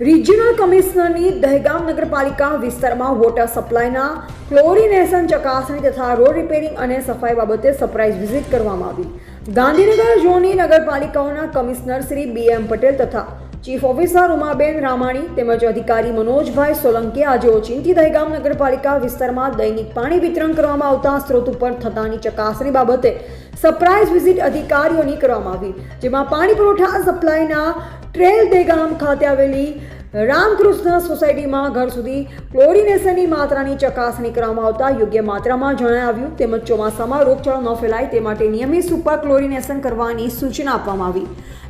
Regional કમિશનરની Dehgam નગરપાલિકા વિસ્તારમાં water સપ્લાયના chlorination ચકાસણી તથા રોડ રિપેરિંગ અને સફાઈ બાબતે સરપ્રાઇઝ વિઝિટ કરવામાં આવી. ગાંધીનગર ઝોનની નગરપાલિકાઓના કમિશનર શ્રી BM પટેલ તથા ચીફ ઓફિસર ઉમાબેન રામાણી તેમજ અધિકારી મનોજભાઈ સોલંકી આજે ઓચિંતી દહેગામ નગરપાલિકા વિસ્તારમાં દૈનિક પાણી વિતરણ કરવામાં આવતા સ્ત્રોત ઉપર થતાની ચકાસણી બાબતે સરપ્રાઇઝ વિઝિટ અધિકારીઓની કરવામાં આવી, જેમાં પાણી પુરવઠા સપ્લાયના ટ્રેલ દહેગામ ખાતે આવેલી રામકૃષ્ણ સોસાયટીમાં ઘર સુધી ક્લોરિનેશનની માત્રાની ચકાસણી કરવામાં આવતા યોગ્ય માત્રામાં જણાવ્યું. તેમજ ચોમાસામાં રોગચાળો ન ફેલાય તે માટે નિયમિત સુપર ક્લોરિનેશન કરવાની સૂચના આપવામાં આવી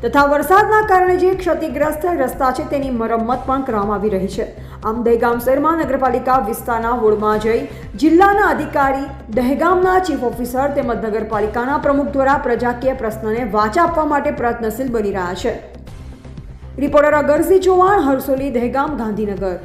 તથા વરસાદના કારણે જે ક્ષતિગ્રસ્ત રસ્તા છે તેની મરમ્મત પણ કરવામાં આવી રહી છે. આમ દહેગામ શહેરમાં નગરપાલિકા વિસ્તારના વોર્ડમાં જઈ જિલ્લાના અધિકારી, દહેગામના ચીફ ઓફિસર તેમજ નગરપાલિકાના પ્રમુખ દ્વારા પ્રજાકીય પ્રશ્નને વાચા આપવા માટે પ્રયત્નશીલ બની રહ્યા છે. રિપોર્ટર અગરસિંહ ચૌહાણ, હરસોલી, દહેગામ, ગાંધીનગર.